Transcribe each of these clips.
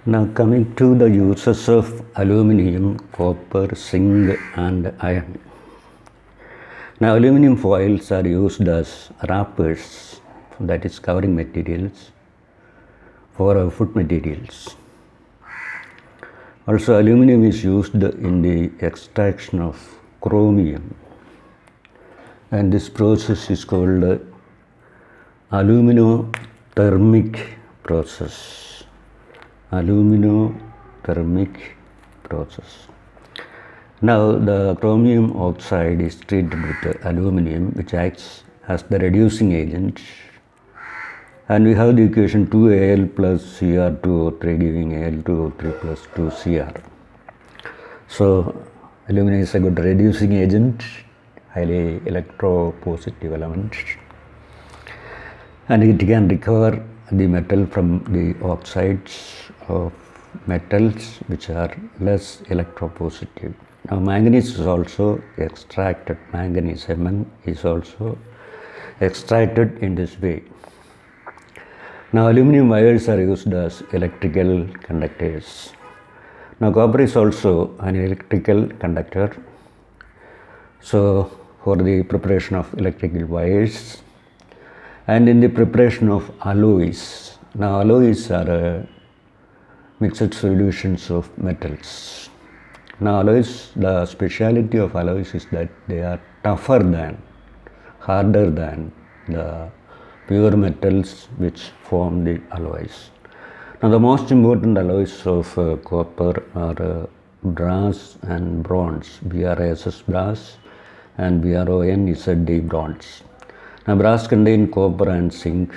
Now coming to the uses of aluminum, copper, zinc and iron. Now aluminum foils are used as wrappers, that is covering materials, for food materials. Also aluminum is used in the extraction of chromium, and this process is called aluminothermic process. Aluminothermic process. Now the chromium oxide is treated with aluminum, which acts as the reducing agent, and we have the equation 2Al plus Cr2O3 giving Al2O3 plus 2Cr. So aluminum is a good reducing agent, highly electropositive element, and it can recover the metal from the oxides of metals which are less electropositive. Now manganese is also extracted, manganese Mn is also extracted in this way. Now aluminum wires are used as electrical conductors. Now copper is also an electrical conductor. So for the preparation of electrical wires and in the preparation of alloys. Now alloys are mixed solutions of metals. Now alloys, the speciality of alloys is that they are tougher than, harder than the pure metals which form the alloys. Now the most important alloys of copper are brass and bronze, BRASS brass and BRONZD bronze. Now brass contains copper and zinc,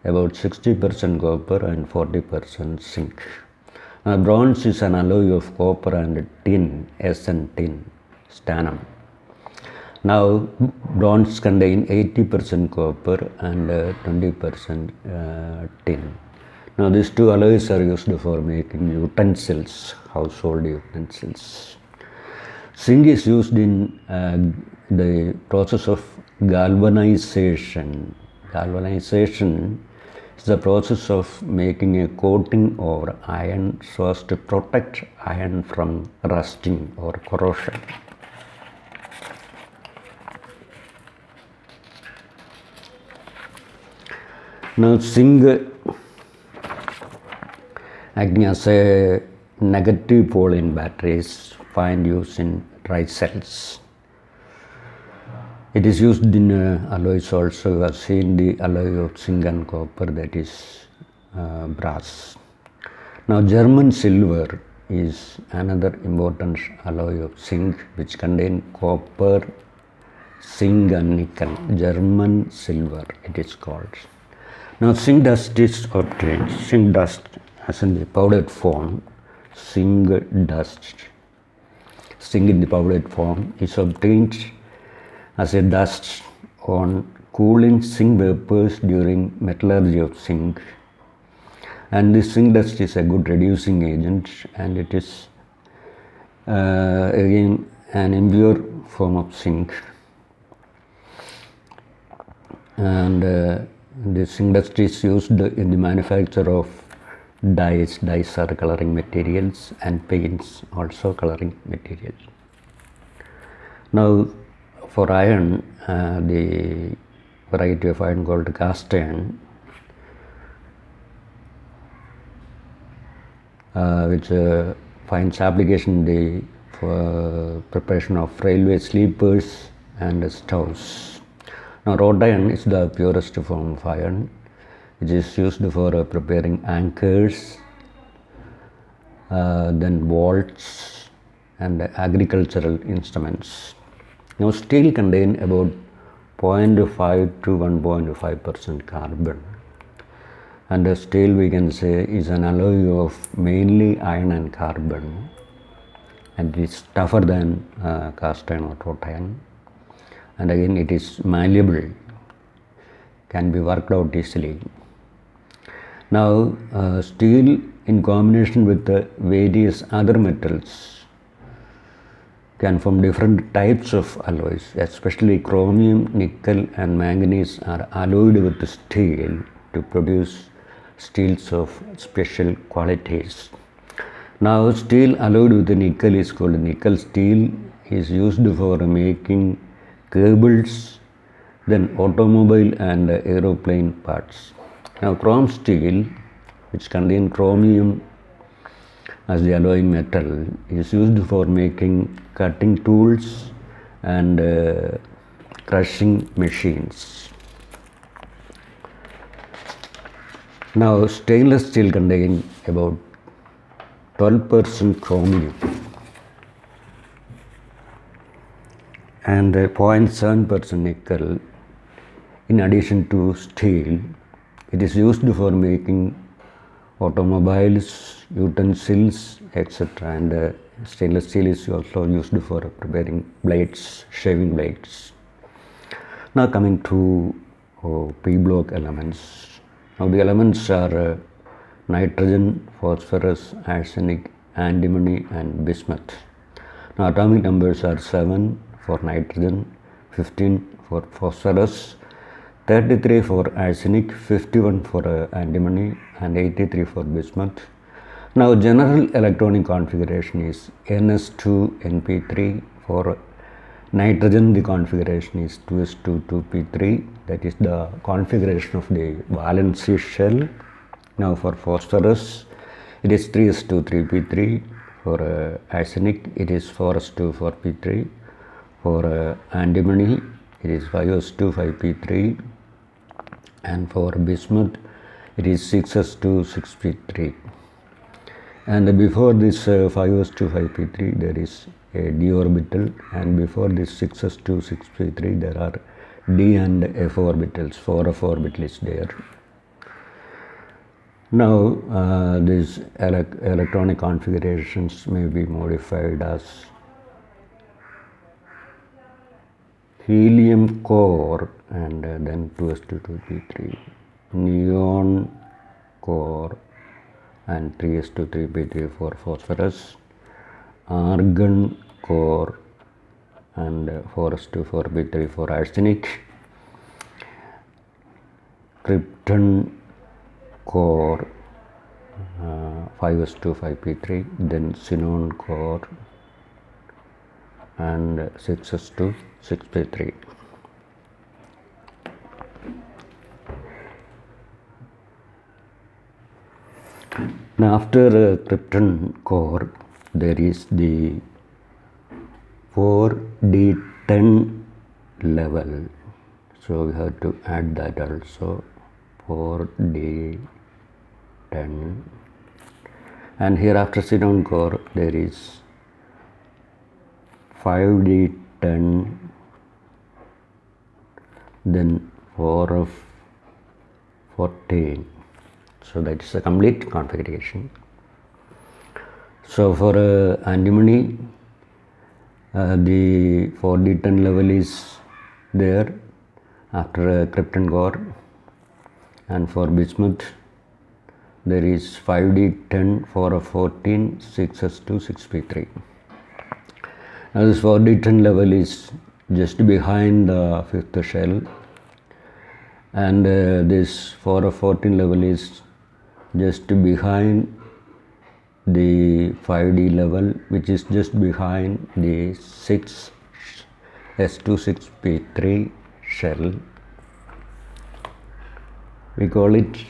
about 60% copper and 40% zinc. Now bronze is an alloy of copper and tin, SN tin, stannum. Now bronze contains 80% copper and 20% tin. Now these two alloys are used for making utensils, household utensils. Zinc is used in the process of galvanization. Galvanization is the process of making a coating over iron so as to protect iron from rusting or corrosion. Now zinc acting as a negative pole in batteries find use in dry cells. It is used in alloys also. We have seen the alloy of zinc and copper, that is brass. Now German silver is another important alloy of zinc which contains copper, zinc and nickel. German silver it is called. Now zinc dust is obtained. Zinc dust as in the powdered form, zinc dust. Zinc in the powdered form is obtained as a dust on cooling zinc vapors during metallurgy of zinc, and this zinc dust is a good reducing agent, and it is again an impure form of zinc, and the zinc dust is used in the manufacture of dyes. Dyes are coloring materials and paints also coloring materials. Now for iron, the variety of iron called cast iron, which finds application in the preparation of railway sleepers and stoves. Now wrought iron is the purest form of iron, which is used for preparing anchors, then bolts and agricultural instruments. Now steel contains about 0.5 to 1.5% carbon, and steel we can say is an alloy of mainly iron and carbon, and it is tougher than cast iron or wrought iron, and again it is malleable, can be worked out easily. Now steel in combination with the various other metals can form different types of alloys, especially chromium, nickel and manganese are alloyed with steel to produce steels of special qualities. Now steel alloyed with nickel is called nickel steel, is used for making cables, then automobile and aeroplane parts. Now chrome steel, which contain chromium as the alloying metal, is used for making cutting tools and crushing machines. Now stainless steel contains about 12% chromium and 0.7% nickel. In addition to steel, it is used for making automobiles, utensils, etc. And stainless steel is also used for preparing blades, shaving blades. Now coming to P-block elements. Now the elements are nitrogen, phosphorus, arsenic, antimony and bismuth. Now atomic numbers are 7 for nitrogen, 15 for phosphorus, 33 for arsenic, 51 for antimony and 83 for bismuth. Now general electronic configuration is Ns2Np3. For nitrogen the configuration is 2s2 2p3, that is the configuration of the valency shell. Now for phosphorus it is 3s2 3p3, for arsenic it is 4s2 4p3, for antimony it is 5s2 5p3, and for bismuth it is 6s2 6p3. And before this 5s2 5p3 there is a d orbital, and before this 6s2 6p3 there are d and f orbitals, 4f orbital is there. Now these electronic configurations may be modified as helium core and then 2s2 2p3, neon core and 3s2 3p3 for phosphorus, argon core and 4s2 4p3 for arsenic, krypton core 5s2 5p3, then xenon core and 6s2 6p3. Now after krypton core there is the 4d10 level, so we have to add that also, 4d10. And here after xenon core there is 5d10, then 4 of 14. So that is a complete configuration. So for antimony the 4d10 level is there after krypton core, and for bismuth there is 5d10 4 of 14 6s2 6p3. Now this 4d10 level is just behind the fifth shell, and this 4 of 14 level is just behind the 5d level, which is just behind the 6s2 6p3 shell. We call it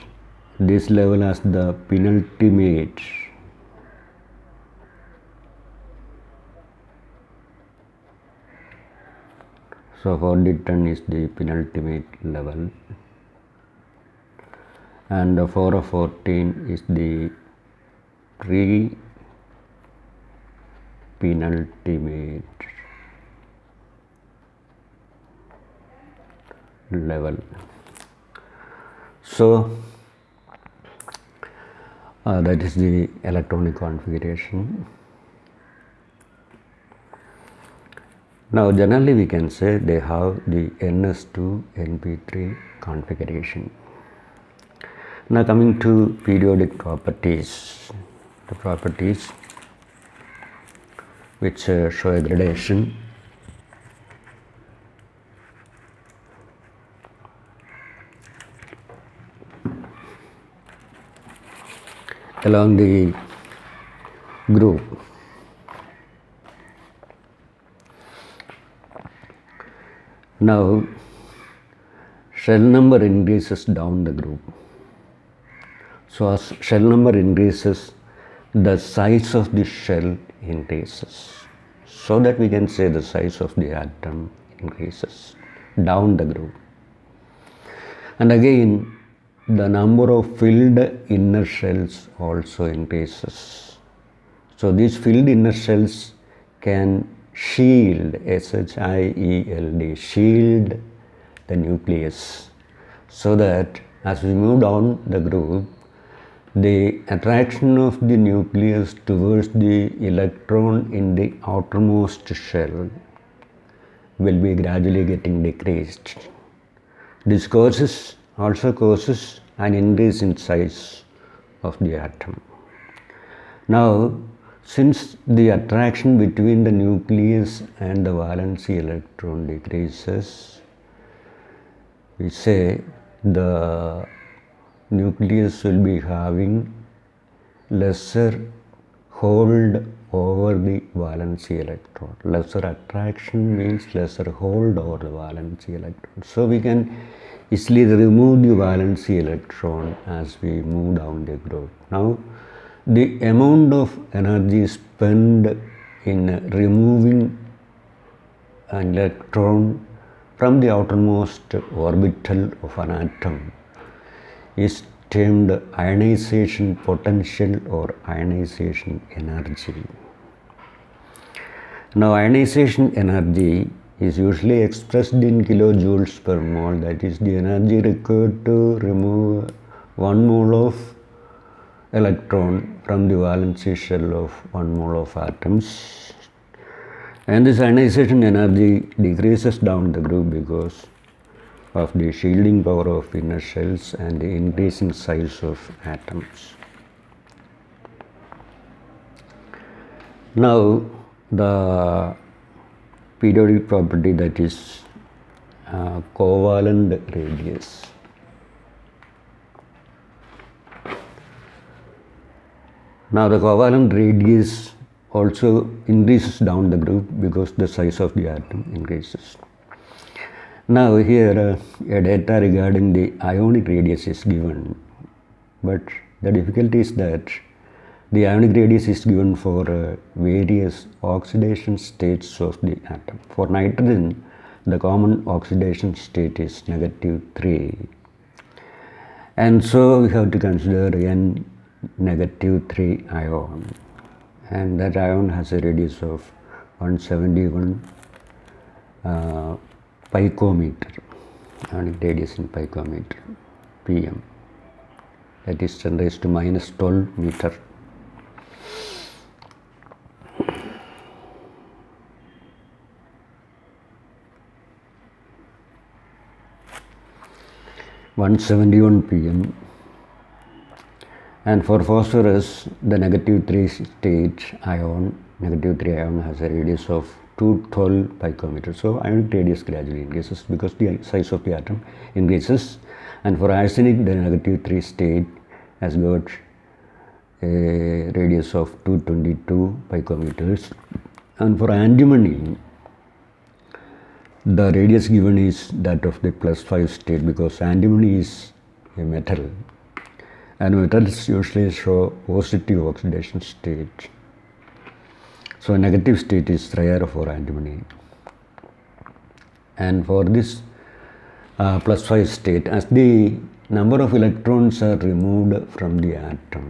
this level as the penultimate. So 4d10 is the penultimate level, and 4 of 14 is the pre-penultimate level. So that is the electronic configuration. Now generally we can say they have the Ns2 Np3 configuration. Now coming to periodic properties, the properties which show a gradation. along the group. Now, shell number increases down the group. So, as shell number increases, the size of the shell increases. So that we can say the size of the atom increases down the group. And again, the number of filled inner shells also increases. So these filled inner shells can shield, S-H-I-E-L-D, shield the nucleus, so that as we move down the group, the attraction of the nucleus towards the electron in the outermost shell will be gradually getting decreased. This also causes an increase in size of the atom. Now, since the attraction between the nucleus and the valency electron decreases, we say the nucleus will be having lesser hold over the valency electron. Lesser attraction means lesser hold over the valency electron. So we can easily remove the valency electron as we move down the group. Now, the amount of energy spent in removing an electron from the outermost orbital of an atom is termed ionization potential or ionization energy. Now, ionization energy is usually expressed in kilojoules per mole, that is the energy required to remove 1 mole of electron from the valency shell of 1 mole of atoms. And this ionization energy decreases down the group because of the shielding power of inner shells and the increasing size of atoms. Now, the periodic property, that is covalent radius. Now, the covalent radius also increases down the group because the size of the atom increases. Now, here a data regarding the ionic radius is given, but the difficulty is that the ionic radius is given for various oxidation states of the atom. For nitrogen, the common oxidation state is -3, and so we have to consider N -3 ion, and that ion has a radius of 171 picometer, ionic radius in picometer, pm, that is 10 raised to -12 meter. (171 pm). And for phosphorus, the -3 state ion, -3 ion has a radius of 212 picometers. So ionic radius gradually increases because the size of the atom increases. And for arsenic, the -3 state has got a radius of 222 picometers. And for antimony, the radius given is that of the +5 state because antimony is a metal, and metals usually show positive oxidation state. So a negative state is rare for antimony. And for this +5 state, as the number of electrons are removed from the atom,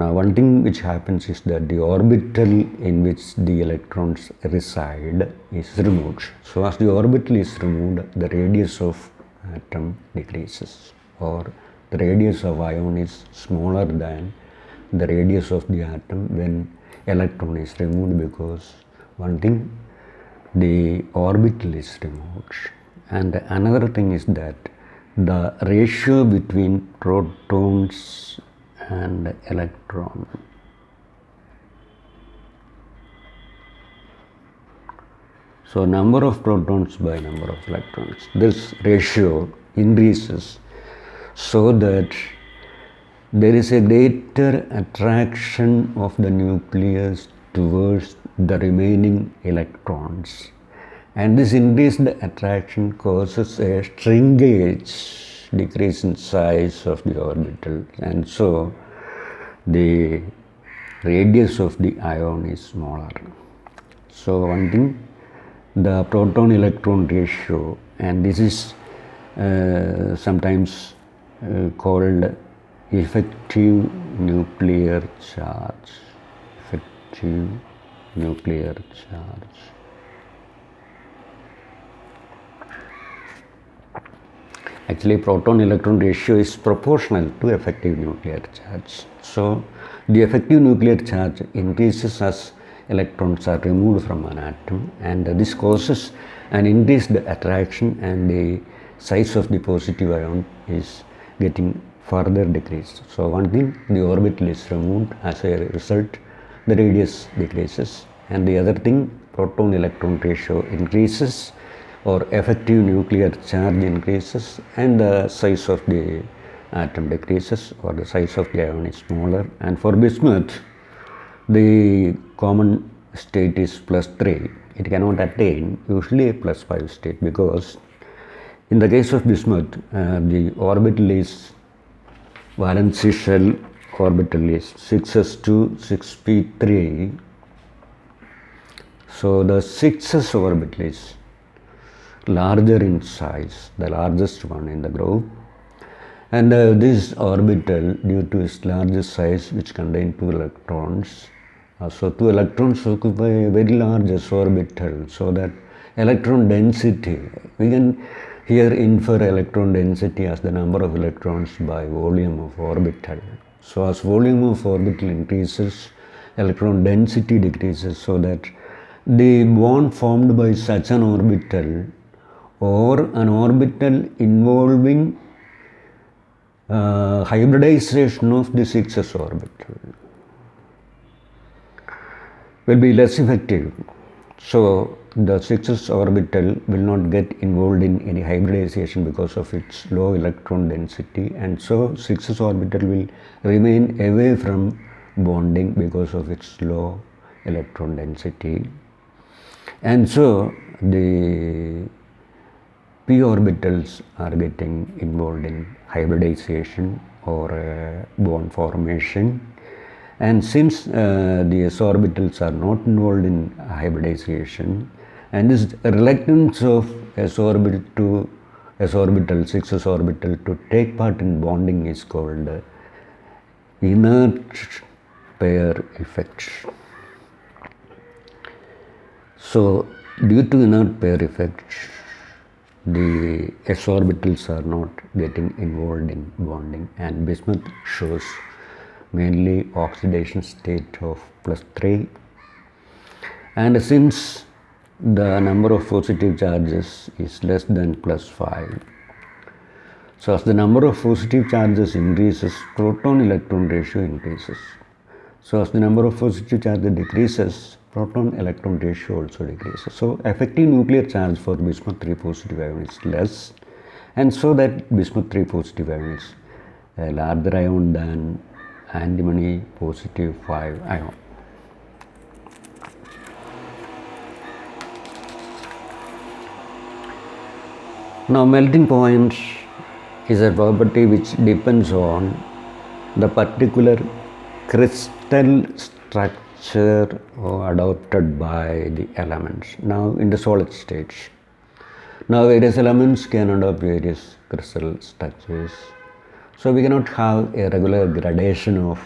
now one thing which happens is that the orbital in which the electrons reside is removed. So as the orbital is removed, the radius of atom decreases, or the radius of ion is smaller than the radius of the atom when electron is removed, because one thing, the orbital is removed, and another thing is that the ratio between protons and electron. So number of protons by number of electrons, this ratio increases so that there is a greater attraction of the nucleus towards the remaining electrons, and this increased attraction causes a shrinkage, decrease in size of the orbital, and so the radius of the ion is smaller. So one thing, the proton-electron ratio, and this is sometimes called effective nuclear charge. Effective nuclear charge. Actually, proton-electron ratio is proportional to effective nuclear charge. So the effective nuclear charge increases as electrons are removed from an atom, and this causes an increased attraction, and the size of the positive ion is getting further decreased. So one thing, the orbital is removed, as a result the radius decreases, and the other thing, proton-electron ratio increases, or effective nuclear charge increases, and the size of the atom decreases, or the size of the ion is smaller. And for bismuth, the common state is +3. It cannot attain usually a +5 state, because in the case of bismuth, the orbital is valency shell orbital is 6s2, 6p3. So the 6s orbital is larger in size, the largest one in the group, and this orbital, due to its larger size, which contain 2 electrons, so 2 electrons occupy a very large s orbital, so that electron density, we can here infer electron density as the number of electrons by volume of orbital. So as volume of orbital increases, electron density decreases, so that the bond formed by such an orbital, or an orbital involving hybridization of the 6s orbital, will be less effective. So the 6s orbital will not get involved in any hybridization because of its low electron density, and so 6s orbital will remain away from bonding because of its low electron density, and so the p orbitals are getting involved in hybridization or bond formation. And since the s orbitals are not involved in hybridization, and this reluctance of s orbital, 6s orbital to take part in bonding is called inert pair effect. So due to inert pair effect, the s orbitals are not getting involved in bonding, and bismuth shows mainly oxidation state of +3. And since the number of positive charges is less than +5, so as the number of positive charges increases, proton-electron ratio increases. So as the number of positive charges decreases, proton-electron ratio also decreases. So effective nuclear charge for bismuth 3 positive ion is less, and so that bismuth 3 positive ion is a larger ion than antimony positive 5 ion. Now melting point is a property which depends on the particular crystal structure adopted by the elements. Now in the solid state, now various elements can adopt various crystal structures. So we cannot have a regular gradation of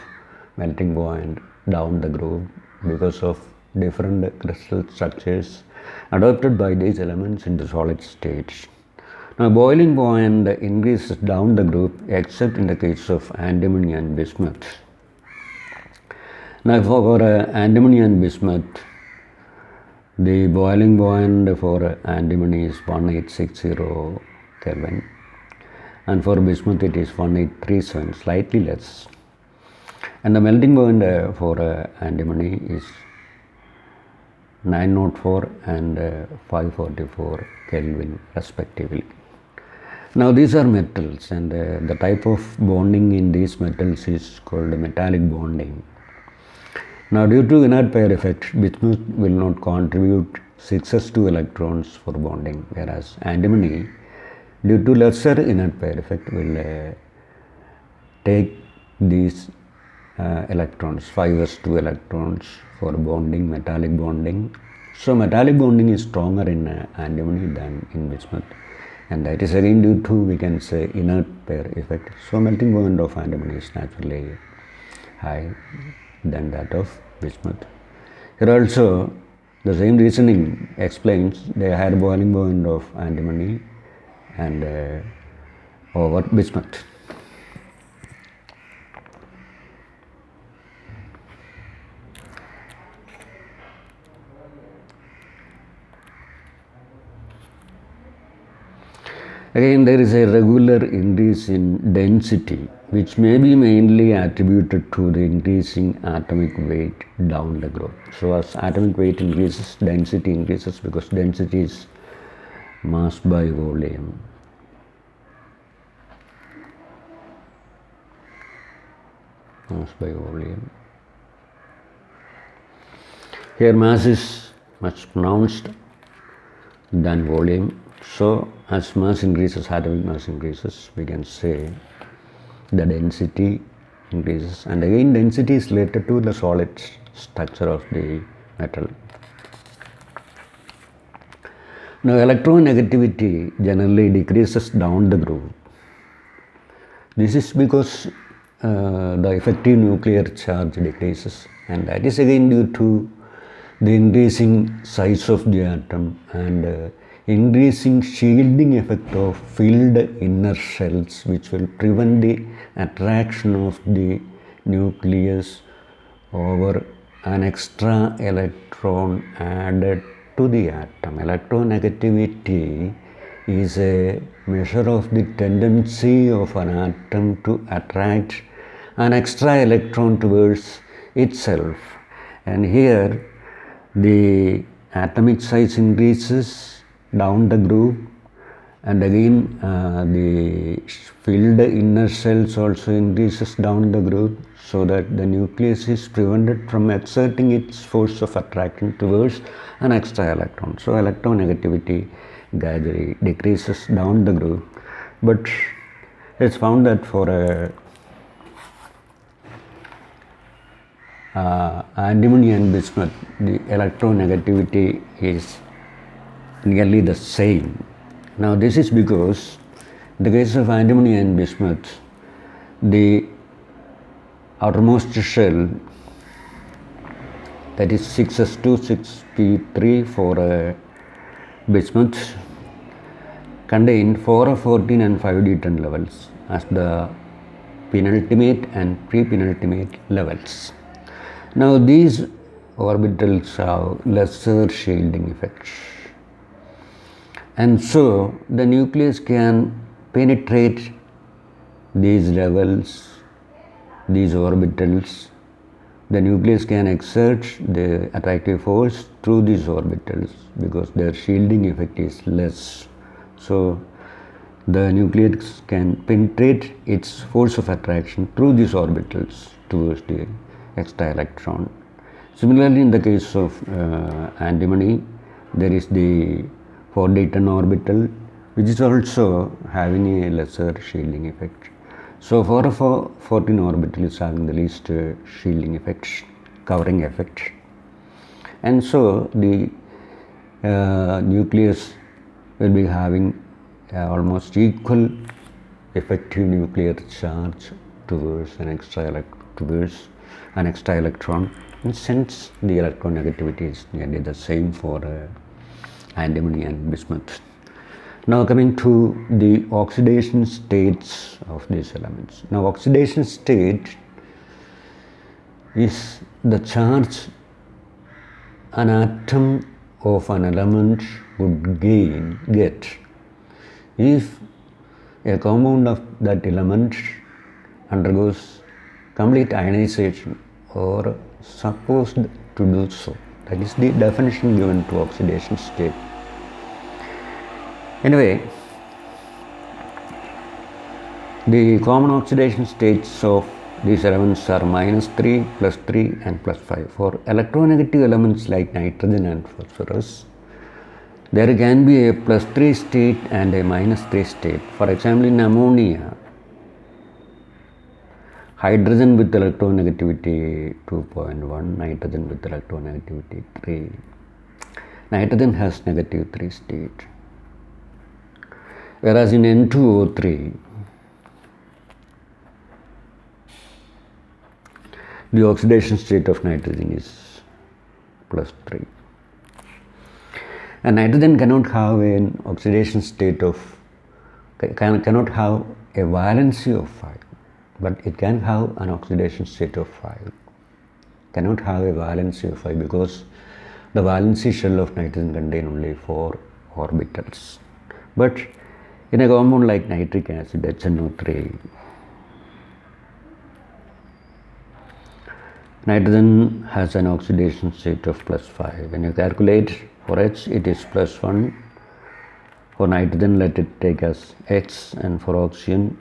melting point down the group because of different crystal structures adopted by these elements in the solid state. Now boiling point increases down the group except in the case of antimony and bismuth. Now for antimony and bismuth, the boiling point for antimony is 1860 Kelvin, and for bismuth it is 1837, slightly less. And the melting point for antimony is 904 and 544 Kelvin respectively. Now these are metals, and the type of bonding in these metals is called metallic bonding. Now due to inert pair effect, bismuth will not contribute 6s2 electrons for bonding, whereas antimony, due to lesser inert pair effect, will take these electrons, 5s2 electrons for bonding, metallic bonding. So metallic bonding is stronger in antimony than in bismuth, and that is again due to, we can say, inert pair effect. So melting point of antimony is naturally high than that of bismuth. Here also the same reasoning explains the higher boiling point of antimony and over bismuth. Again, there is a regular increase in density, which may be mainly attributed to the increasing atomic weight down the group. So as atomic weight increases, density increases, because density is mass by volume. Mass by volume. Here mass is much pronounced than volume. So as mass increases, atomic mass increases, we can say the density increases, and again density is related to the solid structure of the metal. Now electronegativity generally decreases down the groove. This is because the effective nuclear charge decreases, and that is again due to the increasing size of the atom and increasing shielding effect of filled inner shells, which will prevent the attraction of the nucleus over an extra electron added to the atom. Electronegativity is a measure of the tendency of an atom to attract an extra electron towards itself, and here the atomic size increases down the groove, and again the filled inner cells also increases down the groove, so that the nucleus is prevented from exerting its force of attraction towards an extra electron. So electronegativity gradually decreases down the groove, but it's found that for antimony and bismuth, the electronegativity is nearly the same. Now this is because in the case of antimony and bismuth, the outermost shell, that is 6s2, 6p3 for bismuth, contain 4f14 and 5d10 levels as the penultimate and pre-penultimate levels. Now these orbitals have lesser shielding effects, and so the nucleus can penetrate these levels, these orbitals. The nucleus can exert the attractive force through these orbitals because their shielding effect is less. So the nucleus can penetrate its force of attraction through these orbitals towards the extra electron. Similarly, in the case of antimony, there is the 4d10 orbital, which is also having a lesser shielding effect. So 4f14 orbital is having the least shielding effect, covering effect, and so the nucleus will be having almost equal effective nuclear charge towards an extra electron, and since the electronegativity is nearly the same for antimony and bismuth. Now coming to the oxidation states of these elements. Now oxidation state is the charge an atom of an element would get if a compound of that element undergoes complete ionization or supposed to do so. That is the definition given to oxidation state. Anyway, The common oxidation states of these elements are -3, +3 and +5. For electronegative elements like nitrogen and phosphorus, there can be a +3 state and a -3 state. For example, in ammonia, hydrogen with electronegativity 2.1, nitrogen with electronegativity 3. Nitrogen has -3 state. Whereas in N2O3, the oxidation state of nitrogen is +3. And nitrogen cannot have an oxidation state of, cannot have a valency of 5, but it can have an oxidation state of 5. Cannot have a valency of 5 because the valency shell of nitrogen contains only 4 orbitals. But in a compound like nitric acid, HNO3, nitrogen has an oxidation state of +5. When you calculate for H, it is +1. For nitrogen, let it take as X, and for oxygen,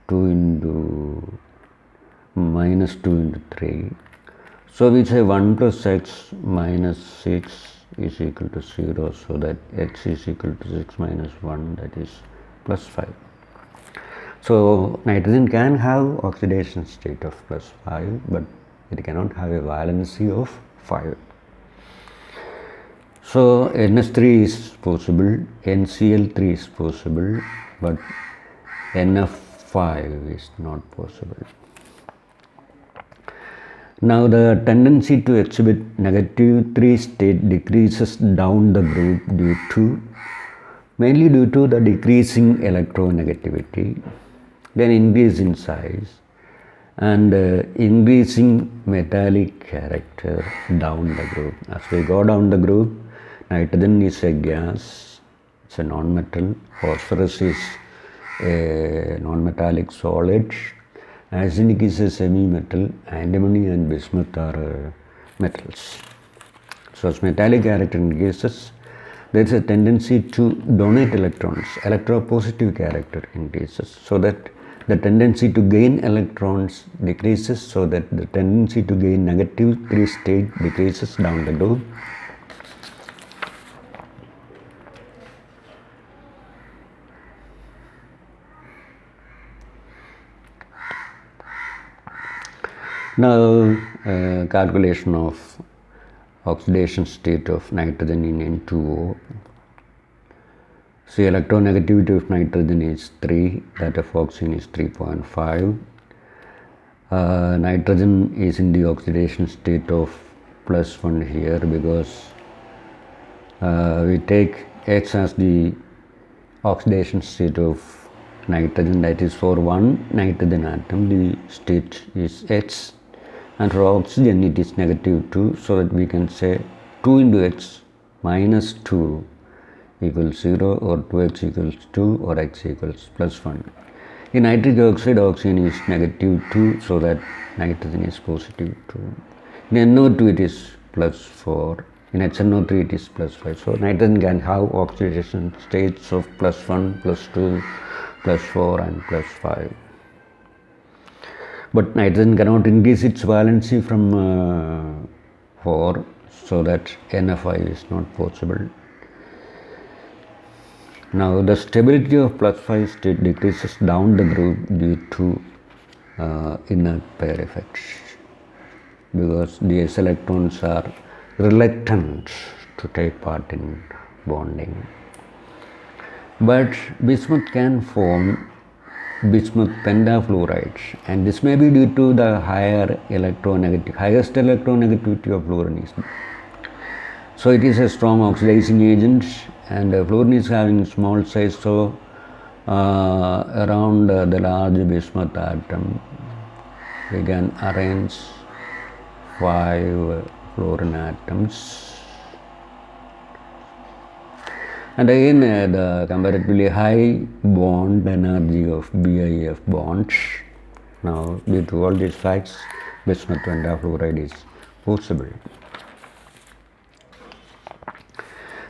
2 into -2 into 3. So we say 1 plus X minus 6 is equal to 0, so that X is equal to 6 minus 1, that is +5. So nitrogen can have oxidation state of +5, but it cannot have a valency of 5. So NS3 is possible, NCl3 is possible, but NF5 is not possible. Now the tendency to exhibit -3 state decreases down the group mainly due to the decreasing electronegativity, then increase in size, and increasing metallic character down the group. As we go down the group, nitrogen is a gas, it's a non-metal, phosphorus is a non-metallic solid, arsenic is a semi-metal, antimony and bismuth are metals. So as metallic character increases, there is a tendency to donate electrons, electropositive character increases, so that the tendency to gain electrons decreases, so that the tendency to gain -3 state decreases down the group. Now calculation of oxidation state of nitrogen in N2O. See, electronegativity of nitrogen is 3, that of oxygen is 3.5. Nitrogen is in the oxidation state of +1 here because we take X as the oxidation state of nitrogen, that is for one nitrogen atom the state is X, and for oxygen it is -2, so that we can say 2 into X minus 2 equals 0, or 2X equals 2, or X equals +1. In nitric oxide, oxygen is -2, so that nitrogen is +2. In NO2 it is +4, in HNO3 it is +5. So nitrogen can have oxidation states of +1, +2, +4 and +5. But nitrogen cannot increase its valency from 4, so that NF5 is not possible. Now the stability of +5 state decreases down the group due to inert pair effects, because these electrons are reluctant to take part in bonding. But bismuth can form bismuth pentafluorides, and this may be due to the highest electronegativity of fluorine. So it is a strong oxidizing agent, and fluorine is having small size, so around the large bismuth atom we can arrange 5 fluorine atoms. And again the comparatively high bond energy of BIF bonds. Now due to all these facts, bismuth pentafluoride is possible.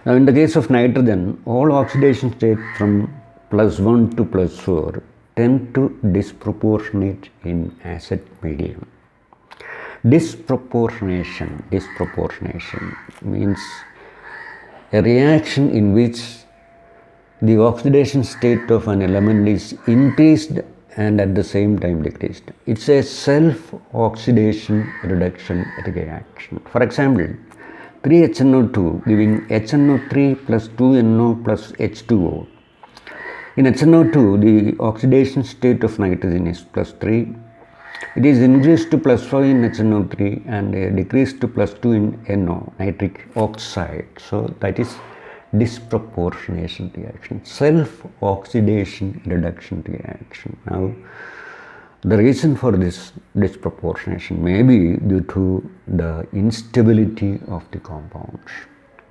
Now in the case of nitrogen, all oxidation states from +1 to +4 tend to disproportionate in acid medium. Disproportionation means a reaction in which the oxidation state of an element is increased and at the same time decreased. It's a self-oxidation reduction reaction. For example, 3HNO2 giving HNO3 plus 2NO plus H2O. In HNO2, the oxidation state of nitrogen is plus 3. It is increased to plus 5 in HNO3 and decreased to plus 2 in NO, nitric oxide. So that is disproportionation reaction, self-oxidation reduction reaction. Now, the reason for this disproportionation may be due to the instability of the compounds.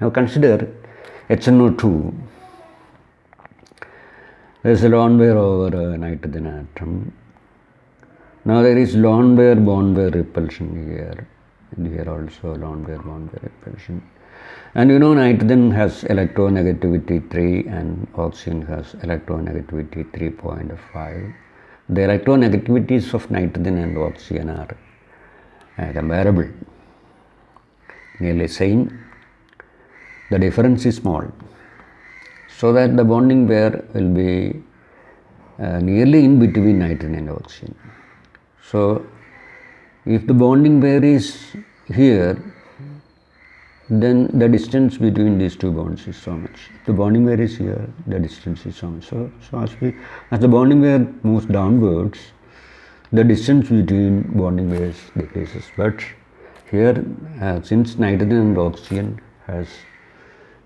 Now consider HNO2. There is a lone pair over a nitrogen atom. Now there is lone pair bond pair repulsion here. And here also lone pair bond pair repulsion. And you know nitrogen has electronegativity 3 and oxygen has electronegativity 3.5. The electronegativities of nitrogen and oxygen are comparable, nearly same. The difference is small, so that the bonding pair will be nearly in between nitrogen and oxygen. So if the bonding pair is here, then the distance between these two bonds is so much. If the bonding pair is here, the distance is so much. So as the bonding pair moves downwards, the distance between bonding pairs decreases. But here, since nitrogen and oxygen has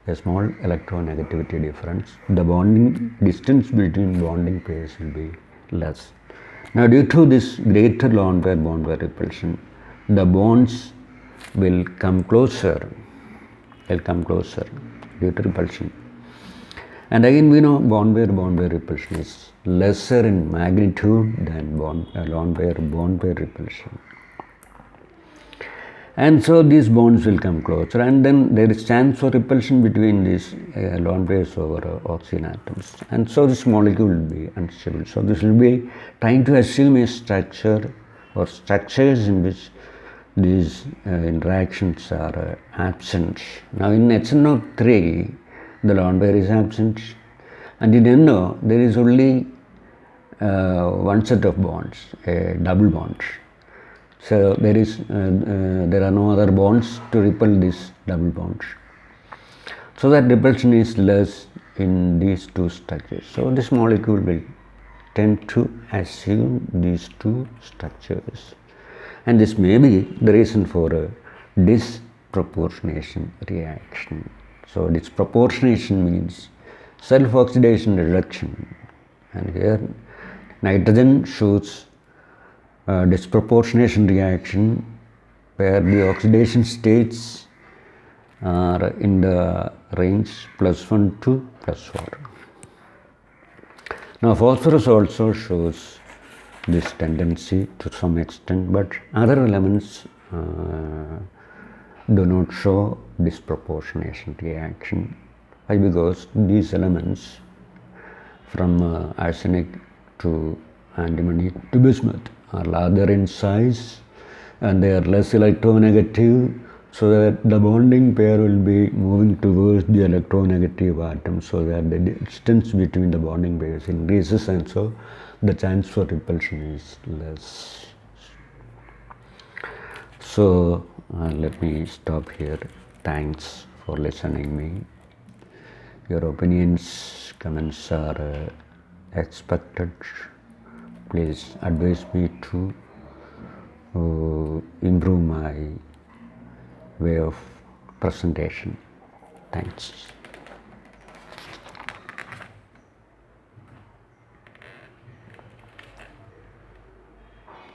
a small electronegativity difference, the bonding distance between bonding pairs will be less. Now, due to this greater lone pair bond pair repulsion, the bonds will come closer due to repulsion. And again, we know bond pair repulsion is lesser in magnitude than lone pair bond pair repulsion. And so these bonds will come closer, and then there is chance for repulsion between these lone pairs over oxygen atoms. And so this molecule will be unstable. So this will be trying to assume a structure or structures in which these interactions are absent. Now in HNO3, the lone pair is absent, and in NO, there is only one set of bonds, a double bond. So there are no other bonds to repel these double bonds. So that repulsion is less in these two structures. So this molecule will tend to assume these two structures. And this may be the reason for a disproportionation reaction. So disproportionation means self-oxidation reduction. And here nitrogen shows disproportionation reaction where the oxidation states are in the range +1 to +4. Now phosphorus also shows this tendency to some extent, but other elements do not show disproportionation reaction. Why? Because these elements from arsenic to antimony to bismuth are larger in size and they are less electronegative, so that the bonding pair will be moving towards the electronegative atom, so that the distance between the bonding pairs increases, and so the chance for repulsion is less. So let me stop here. Thanks for listening me. Your opinions, comments are expected. Please advise me to improve my way of presentation. Thanks.